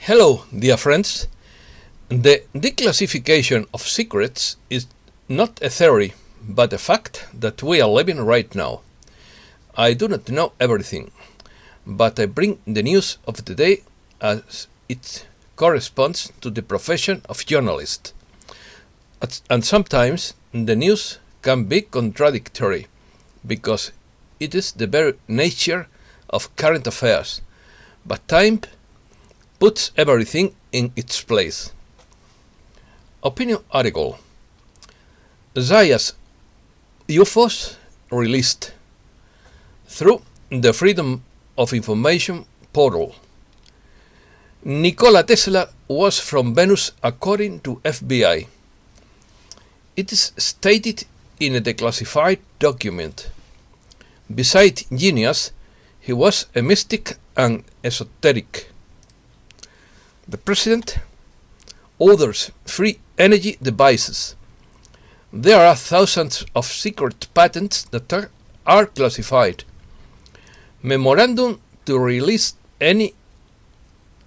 Hello, dear friends. The declassification of secrets is not a theory, but a fact that we are living right now. I do not know everything, but I bring the news of the day as it corresponds to the profession of journalist. And sometimes the news can be contradictory, because it is the very nature of current affairs, but time puts everything in its place. Opinion article: Zaya's UFOs released through the Freedom of Information portal. Nicola Tesla was from Venus according to FBI. It is stated in a declassified document. Besides genius, he was a mystic and esoteric. The president orders free energy devices. There are thousands of secret patents that are classified. Memorandum to release any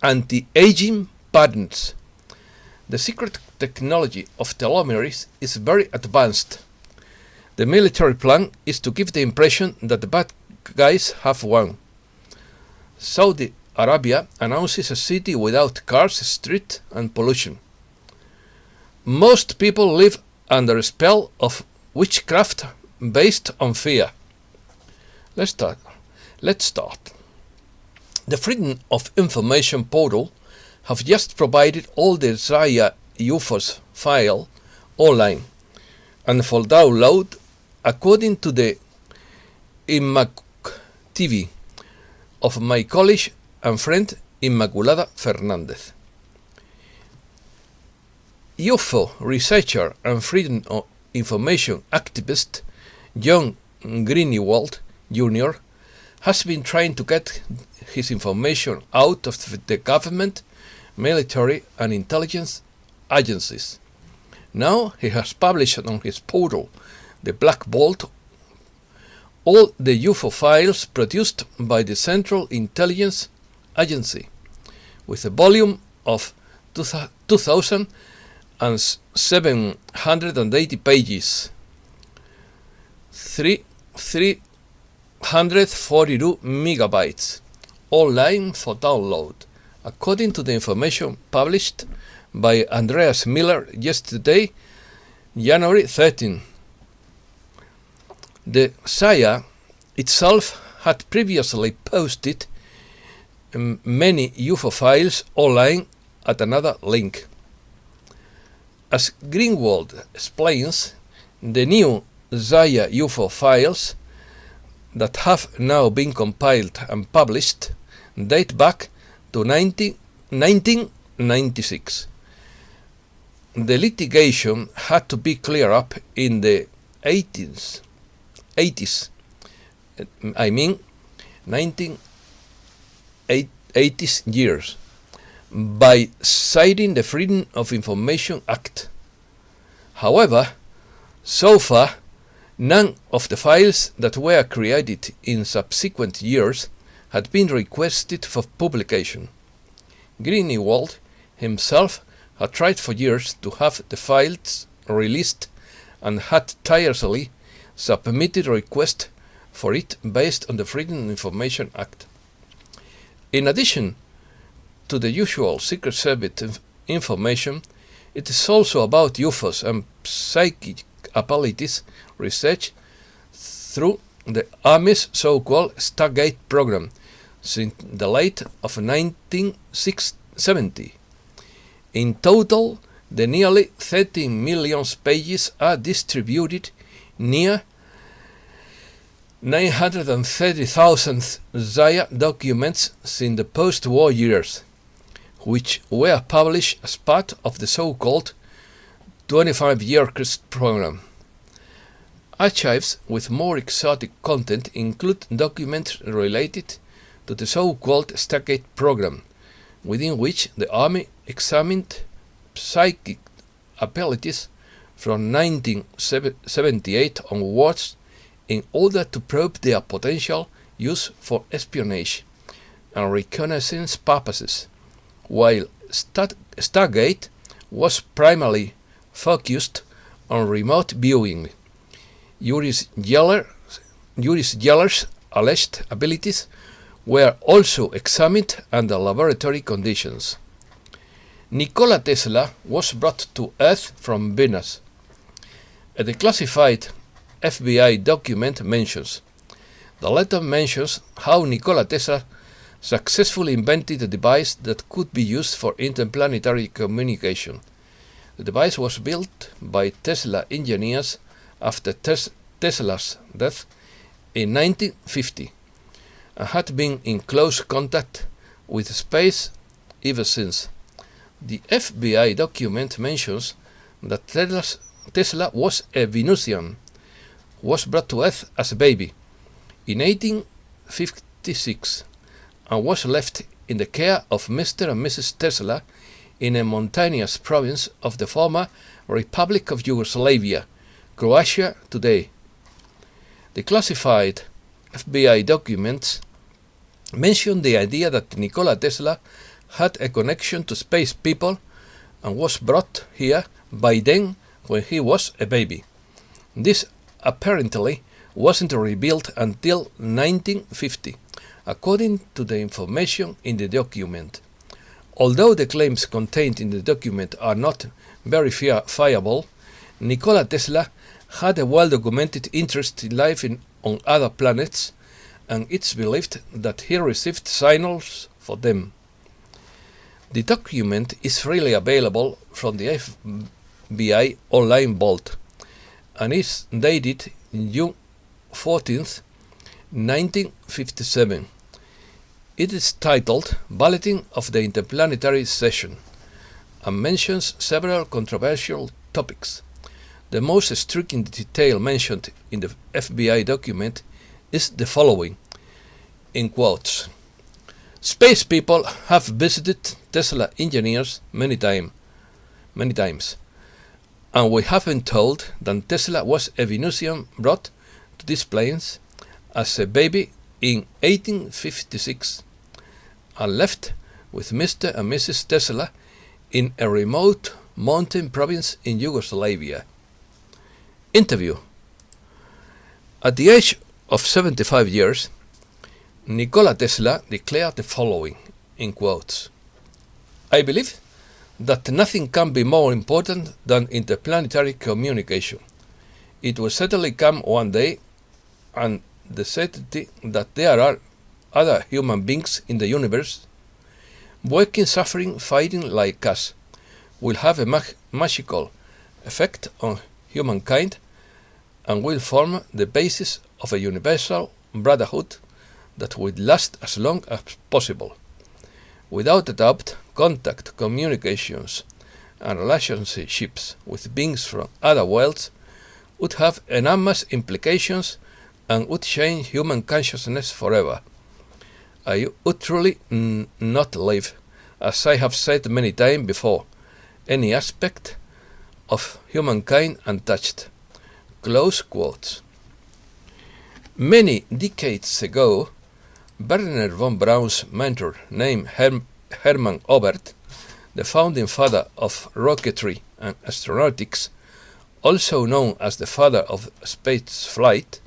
anti-aging patents. The secret technology of telomeres is very advanced. The military plan is to give the impression that the bad guys have won. Saudi Arabia announces a city without cars, street and pollution. Most people live under a spell of witchcraft based on fear. Let's start. The Freedom of Information portal have just provided all the Zaya UFOs file online and for download according to the TV of my colleague and friend Inmaculada Fernandez. UFO researcher and Freedom of Information activist John Greenewald Jr. has been trying to get his information out of the government, military and intelligence agencies. Now he has published on his portal, the Black Vault, all the UFO files produced by the Central Intelligence Agency, with a volume of 2,780 pages, 342 megabytes, online for download, according to the information published by Andreas Miller yesterday, January 13. The Zaya itself had previously posted many UFO files online at another link. As Greenwald explains, the new Zaya UFO files that have now been compiled and published date back to 1996. The litigation had to be cleared up in the 80s, 1980s years, by citing the Freedom of Information Act. However, so far, none of the files that were created in subsequent years had been requested for publication. Greenewald himself had tried for years to have the files released and had tirelessly submitted requests for it based on the Freedom of Information Act. In addition to the usual Secret Service information, it is also about UFOs and psychic abilities research through the Army's so-called Stargate program since the late of 1970. In total, the nearly 13 million pages are distributed near 930,000 Zaya documents since the post-war years, which were published as part of the so-called 25-year Crest program. Archives with more exotic content include documents related to the so-called Stargate program, within which the Army examined psychic abilities from 1978 onwards in order to probe their potential use for espionage and reconnaissance purposes, while Stargate was primarily focused on remote viewing. Uri Geller's alleged abilities were also examined under laboratory conditions. Nikola Tesla was brought to Earth from Venus. A declassified FBI document mentions. The letter mentions how Nikola Tesla successfully invented a device that could be used for interplanetary communication. The device was built by Tesla engineers after Tesla's death in 1950 and had been in close contact with space ever since. The FBI document mentions that Tesla was a Venusian, was brought to Earth as a baby in 1856 and was left in the care of Mr. and Mrs. Tesla in a mountainous province of the former Republic of Yugoslavia, Croatia today. The classified FBI documents mention the idea that Nikola Tesla had a connection to space people and was brought here by them when he was a baby. This apparently wasn't revealed until 1950, according to the information in the document. Although the claims contained in the document are not verifiable, Nikola Tesla had a well-documented interest in life on other planets, and it's believed that he received signals for them. The document is freely available from the FBI online vault and is dated June 14th, 1957. It is titled Bulletin of the Interplanetary Session and mentions several controversial topics. The most striking detail mentioned in the FBI document is the following, in quotes: "Space people have visited Tesla engineers many times, and we have been told that Tesla was a Venusian brought to these planes as a baby in 1856 and left with Mr. and Mrs. Tesla in a remote mountain province in Yugoslavia." Interview. At the age of 75 years, Nikola Tesla declared the following, in quotes: "I believe that nothing can be more important than interplanetary communication. It will certainly come one day, and the certainty that there are other human beings in the universe, working, suffering, fighting like us, will have a magical effect on humankind and will form the basis of a universal brotherhood that will last as long as possible. Without a doubt, contact, communications, and relationships with beings from other worlds would have enormous implications and would change human consciousness forever. I would truly not leave, as I have said many times before, any aspect of humankind untouched." Close quotes. Many decades ago, Werner von Braun's mentor, named Hermann Oberth, the founding father of rocketry and astronautics, also known as the father of space flight,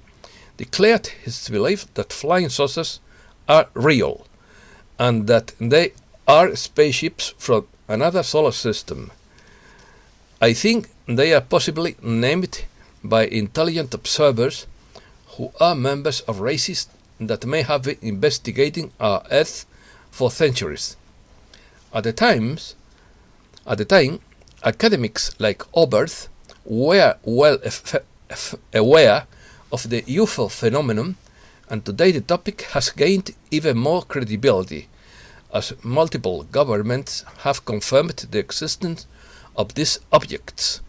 declared his belief that flying saucers are real and that they are spaceships from another solar system. I think they are possibly named by intelligent observers who are members of races that may have been investigating our Earth for centuries. At the time, academics like Oberth were well aware of the UFO phenomenon, and today the topic has gained even more credibility, as multiple governments have confirmed the existence of these objects.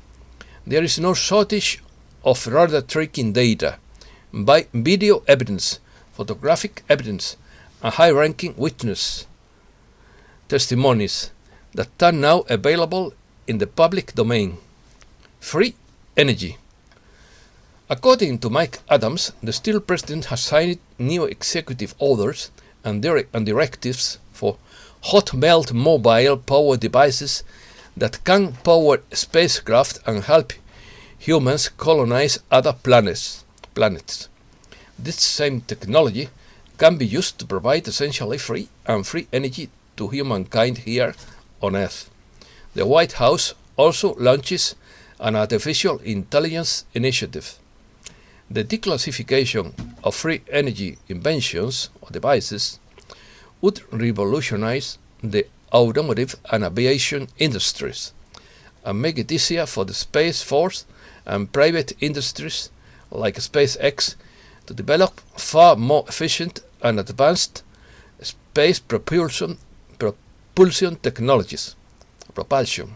There is no shortage of radar tracking data, by video evidence, photographic evidence, and high-ranking witness testimonies that are now available in the public domain. Free energy. According to Mike Adams, the still president has signed new executive orders and directives for hot melt mobile power devices that can power spacecraft and help humans colonize other planets. This same technology can be used to provide essentially free energy to humankind here on Earth. The White House also launches an artificial intelligence initiative. The declassification of free energy inventions or devices would revolutionize the automotive and aviation industries and make it easier for the Space Force and private industries like SpaceX to develop far more efficient and advanced space propulsion technologies. Propulsion.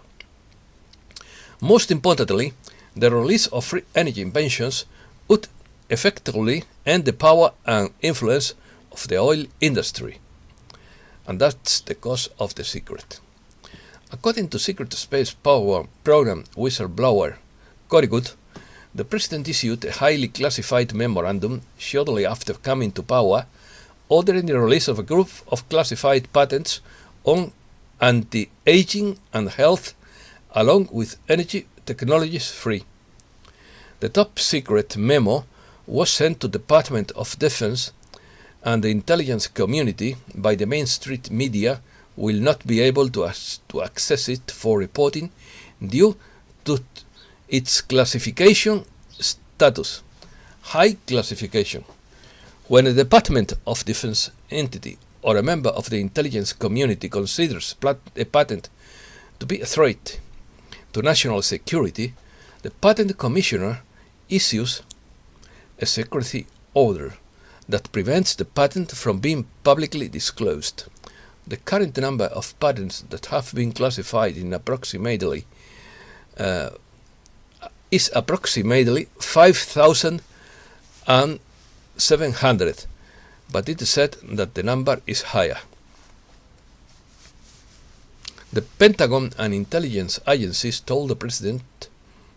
Most importantly, the release of free energy inventions would effectively end the power and influence of the oil industry. And that's the cause of the secret. According to Secret Space Power Program whistleblower Cory Good, the president issued a highly classified memorandum shortly after coming to power, ordering the release of a group of classified patents on anti-aging and health, along with energy technologies free. The top secret memo was sent to the Department of Defense, and the intelligence community by the mainstream media will not be able to access it for reporting due to its classification status, high classification. When a Department of Defense entity or a member of the intelligence community considers a patent to be a threat to national security, the Patent Commissioner issues a secrecy order that prevents the patent from being publicly disclosed. The current number of patents that have been classified in is approximately 5,700, but it is said that the number is higher. The Pentagon and intelligence agencies told the president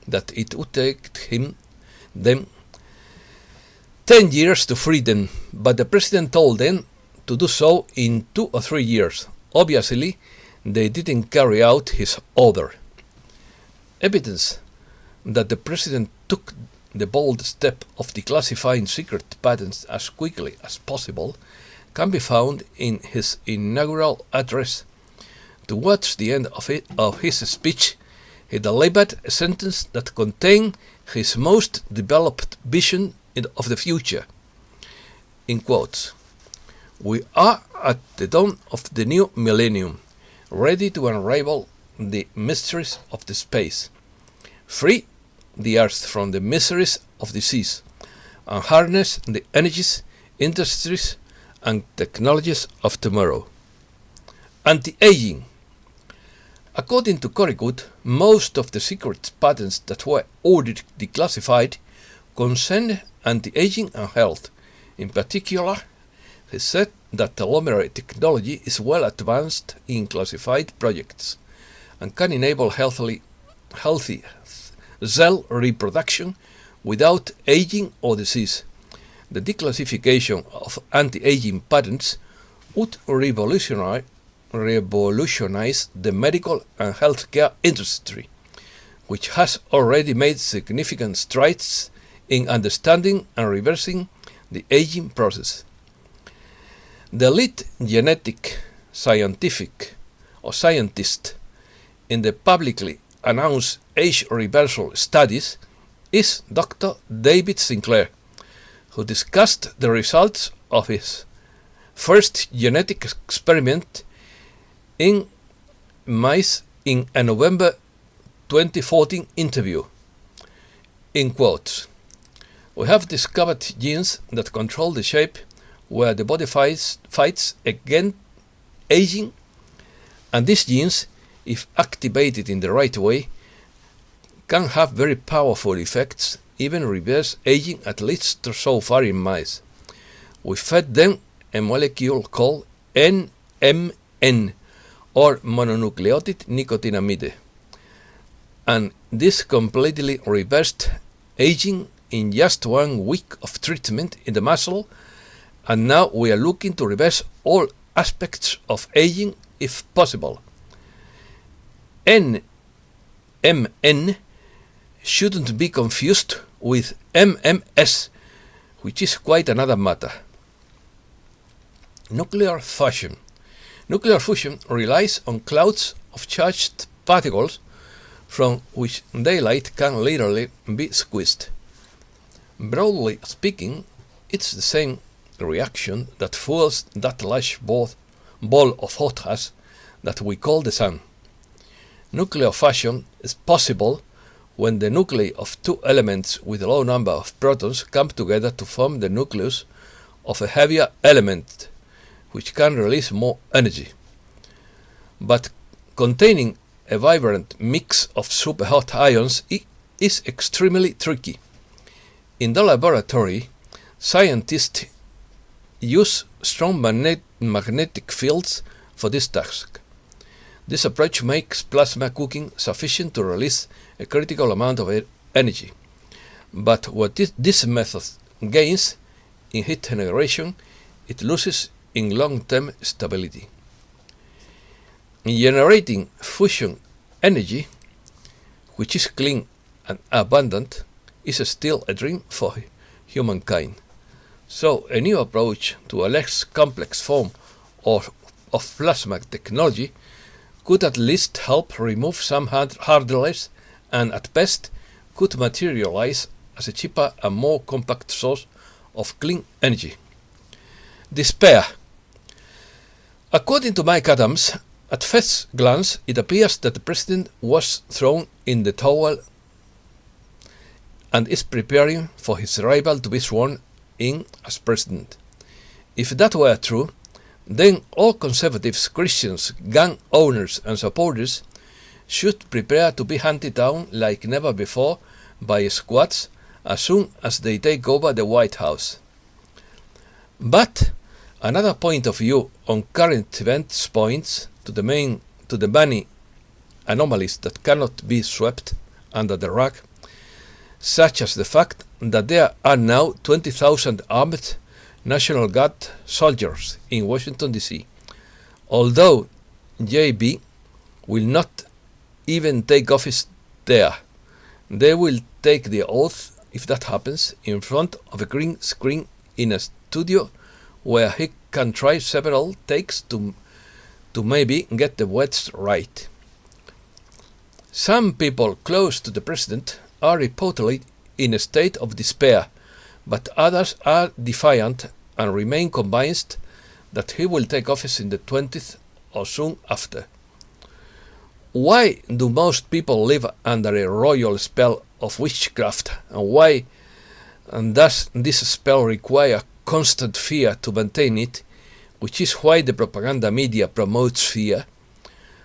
that it would take them 10 years to free them, but the president told them to do so in 2 or 3 years. Obviously, they didn't carry out his order. Evidence that the president took the bold step of declassifying secret patents as quickly as possible can be found in his inaugural address. Towards the end of his speech, he delivered a sentence that contained his most developed vision of the future. In quotes, "We are at the dawn of the new millennium, ready to unravel the mysteries of the space, free the earth from the miseries of disease, and harness the energies, industries, and technologies of tomorrow." Anti-aging. According to Cory Good, most of the secret patents that were ordered declassified concerned anti-aging and health. In particular, he said that telomere technology is well advanced in classified projects and can enable healthy cell reproduction without aging or disease. The declassification of anti-aging patents would revolutionize the medical and healthcare industry, which has already made significant strides in understanding and reversing the aging process. The lead scientist in the publicly announced age reversal studies is Dr. David Sinclair, who discussed the results of his first genetic experiment in mice in a November 2014 interview. In quotes, "We have discovered genes that control the shape where the body fights against aging, and these genes, if activated in the right way, can have very powerful effects, even reverse aging, at least so far in mice. We fed them a molecule called NMN, or mononucleotide nicotinamide, and this completely reversed aging in just 1 week of treatment in the muscle, and now we are looking to reverse all aspects of aging if possible. NMN shouldn't be confused with MMS, which is quite another matter. Nuclear fusion. Nuclear fusion relies on clouds of charged particles from which daylight can literally be squeezed. Broadly speaking, it's the same reaction that fuels that large ball of hot gas that we call the sun. Nuclear fusion is possible when the nuclei of two elements with a low number of protons come together to form the nucleus of a heavier element, which can release more energy. But containing a vibrant mix of superhot ions is extremely tricky. In the laboratory, scientists use strong magnetic fields for this task. This approach makes plasma cooking sufficient to release a critical amount of energy. But what this method gains in heat generation, it loses in long-term stability. Generating fusion energy, which is clean and abundant, is still a dream for humankind. So a new approach to a less complex form of plasma technology could at least help remove some hurdles and at best could materialize as a cheaper and more compact source of clean energy. Despair. According to Mike Adams, at first glance it appears that the president was thrown in the towel and is preparing for his rival to be sworn in as president. If that were true, then all conservatives, Christians, gun owners and supporters should prepare to be hunted down like never before by squads as soon as they take over the White House. But another point of view on current events points to the many anomalies that cannot be swept under the rug, such as the fact that there are now 20,000 armed National Guard soldiers in Washington, D.C. Although JB will not even take office there, they will take the oath, if that happens, in front of a green screen in a studio where he can try several takes to maybe get the words right. Some people close to the president are reportedly in a state of despair, but others are defiant and remain convinced that he will take office in the 20th or soon after. Why do most people live under a royal spell of witchcraft, and why does this spell require constant fear to maintain it, which is why the propaganda media promotes fear?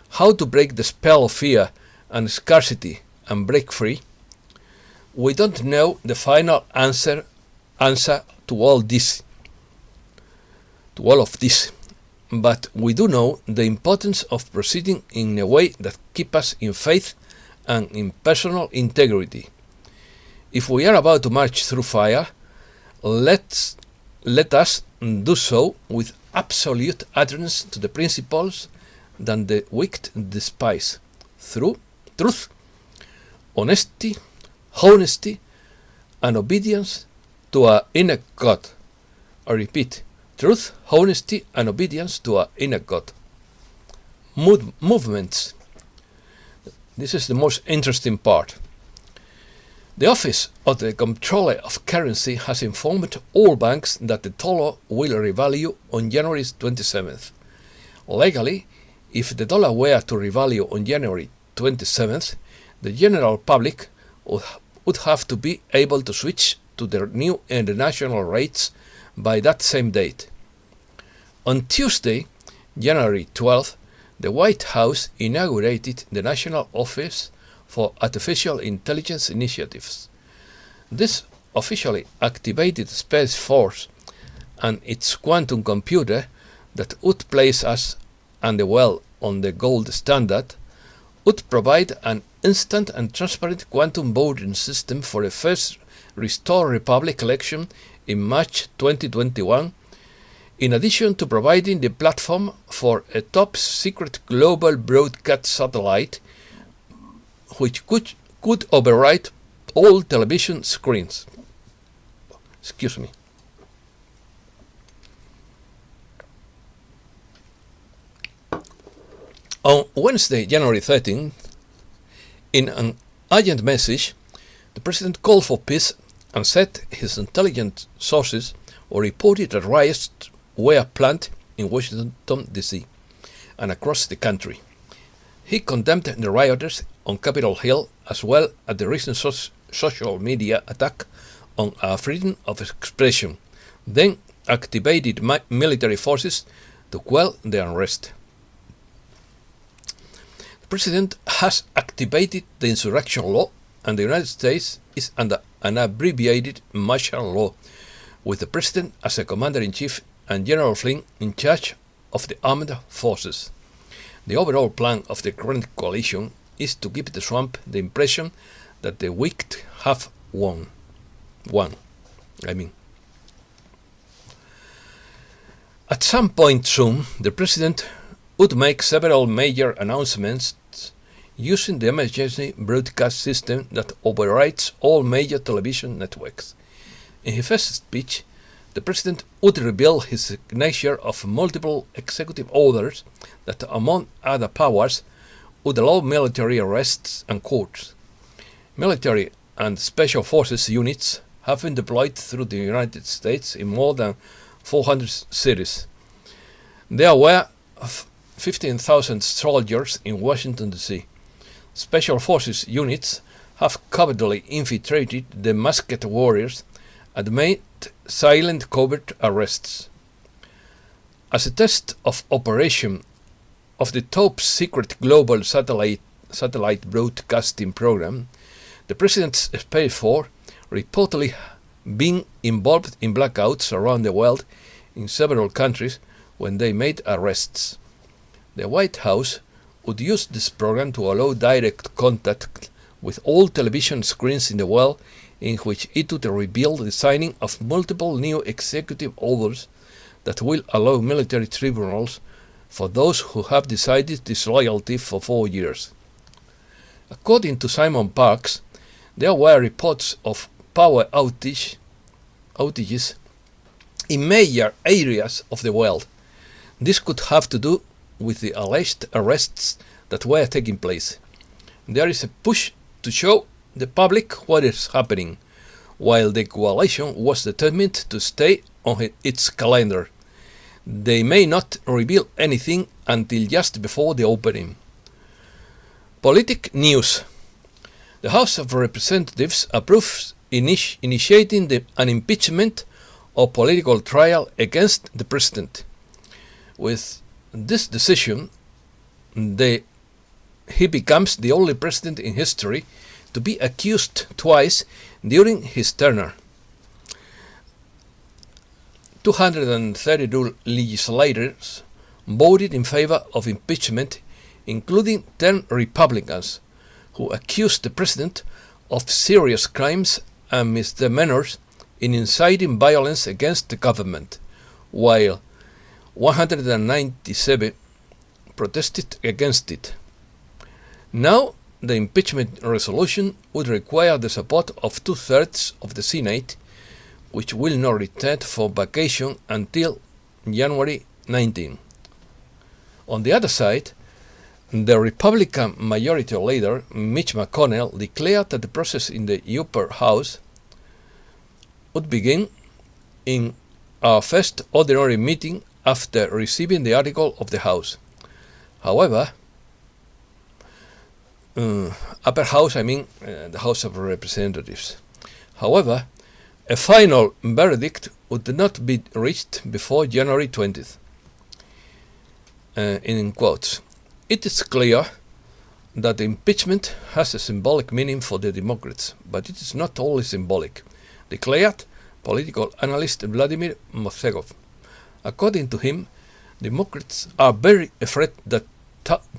How to break the spell of fear and scarcity and break free? We don't know the final answer to all of this, but we do know the importance of proceeding in a way that keeps us in faith and in personal integrity. If we are about to march through fire, let us do so with absolute adherence to the principles that the wicked despise: truth, honesty, and obedience to our inner God. I repeat, truth, honesty, and obedience to our inner God. Movements. This is the most interesting part. The Office of the Comptroller of Currency has informed all banks that the dollar will revalue on January 27th. Legally, if the dollar were to revalue on January 27th, the general public would have to be able to switch to the new international rates by that same date. On Tuesday, January 12th, the White House inaugurated the National Office for Artificial Intelligence Initiatives. This officially activated Space Force and its quantum computer that would place us and the world on the gold standard would provide an instant and transparent quantum voting system for a first restored republic election in March 2021 in addition to providing the platform for a top-secret global broadcast satellite which could override all television screens. Excuse me. On Wednesday, January 13th, in an urgent message, the President called for peace and said his intelligence sources were reported that riots were planned in Washington, D.C. and across the country. He condemned the rioters on Capitol Hill as well as the recent social media attack on our freedom of expression, then activated military forces to quell the unrest. The President has activated the insurrection law, and the United States is under an abbreviated martial law, with the President as a Commander-in-Chief and General Flynn in charge of the armed forces. The overall plan of the current coalition is to give Trump the impression that the weak have won. At some point soon, the President would make several major announcements using the emergency broadcast system that overrides all major television networks. In his first speech, the President would reveal his signature of multiple executive orders that, among other powers, would allow military arrests and courts. Military and special forces units have been deployed through the United States in more than 400 cities. There were 15,000 soldiers in Washington, D.C. Special forces units have covertly infiltrated the masked warriors and made silent covert arrests. As a test of operation of the top-secret global satellite broadcasting program, the President's Space Force reportedly been involved in blackouts around the world in several countries when they made arrests. The White House would use this program to allow direct contact with all television screens in the world, in which it would reveal the signing of multiple new executive orders that will allow military tribunals for those who have decided disloyalty for 4 years. According to Simon Parkes, there were reports of power outages in major areas of the world. This could have to do with the alleged arrests that were taking place. There is a push to show the public what is happening, while the coalition was determined to stay on its calendar. They may not reveal anything until just before the opening. Politic news. The House of Representatives approves initiating an impeachment or political trial against the President. With this decision, he becomes the only president in history to be accused twice during his tenure. 232 legislators voted in favor of impeachment, including 10 Republicans, who accused the president of serious crimes and misdemeanors in inciting violence against the government, while 197 protested against it. Now, the impeachment resolution would require the support of 2/3 of the Senate, which will not return for vacation until January 19. On the other side, the Republican Majority Leader Mitch McConnell declared that the process in the upper house would begin in our first ordinary meeting after receiving the article of the House. However, upper house, the House of Representatives. However, a final verdict would not be reached before January 20th. In quotes, it is clear that the impeachment has a symbolic meaning for the Democrats, but it is not only symbolic, declared political analyst Vladimir Mosegov. According to him, Democrats are very afraid that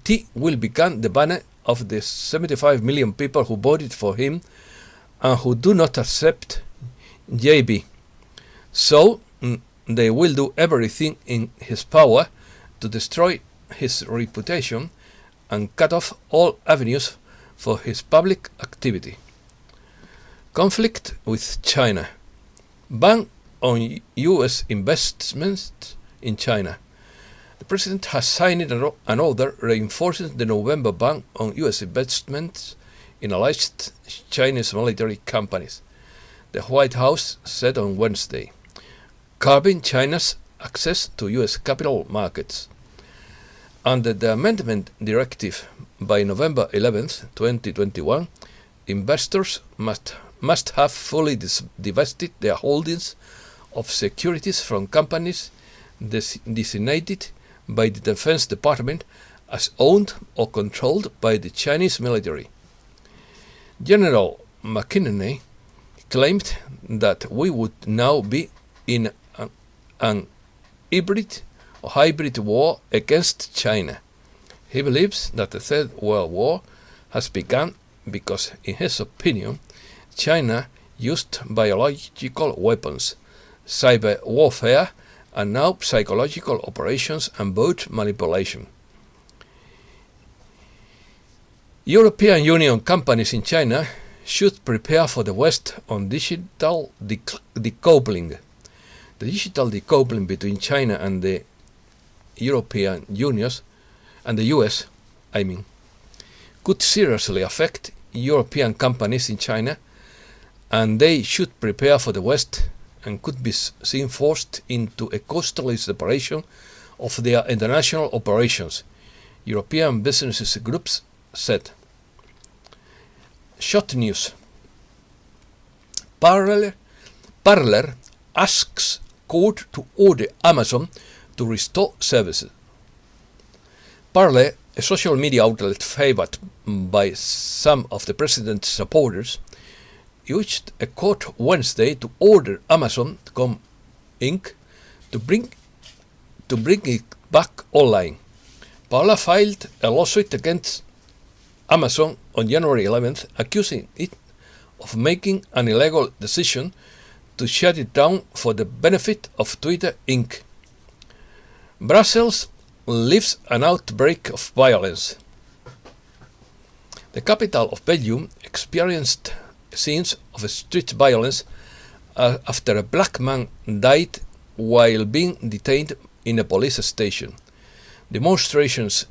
T will become the banner of the 75 million people who voted for him and who do not accept JB. So they will do everything in his power to destroy his reputation and cut off all avenues for his public activity. Conflict with China. Ban on U.S. investments in China. The President has signed an order reinforcing the November ban on U.S. investments in alleged Chinese military companies, the White House said on Wednesday, curbing China's access to U.S. capital markets. Under the amendment directive by November 11, 2021, investors must have fully divested their holdings of securities from companies designated by the Defense Department as owned or controlled by the Chinese military. General McKinney claimed that we would now be in an hybrid war against China. He believes that the Third World War has begun because, in his opinion, China used biological weapons, cyber warfare, and now psychological operations and vote manipulation. European Union companies in China should prepare for the West on digital decoupling. The digital decoupling between China and the European Union and the US, could seriously affect European companies in China, and they should prepare for the West and could be seen forced into a coastal separation of their international operations, European business groups said. Short news. Parler asks court to order Amazon to restore services. Parler, a social media outlet favored by some of the president's supporters, urged a court Wednesday to order Amazon.com Inc. to bring it back online. Parler filed a lawsuit against Amazon on January 11th, accusing it of making an illegal decision to shut it down for the benefit of Twitter Inc. Brussels lives an outbreak of violence. The capital of Belgium experienced scenes of street violence after a black man died while being detained in a police station. Demonstrations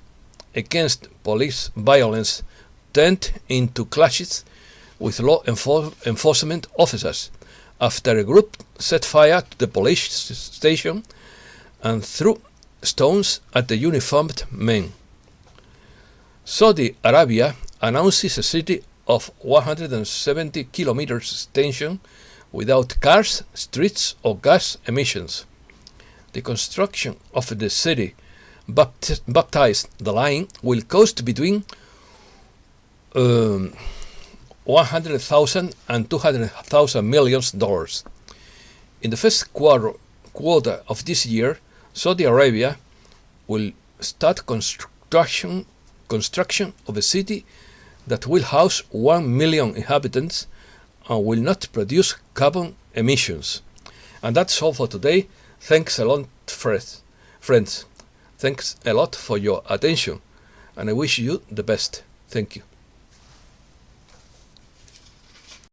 against police violence turned into clashes with law enforcement officers after a group set fire to the police station and threw stones at the uniformed men. Saudi Arabia announces a city of 170 kilometers extension without cars, streets or gas emissions. The construction of the city, baptized the line, will cost between $100,000 and $200,000 million. In the first quarter of this year, Saudi Arabia will start construction of a city that will house 1 million inhabitants and will not produce carbon emissions. And that's all for today. Thanks a lot, friends. Thanks a lot for your attention, and I wish you the best. Thank you.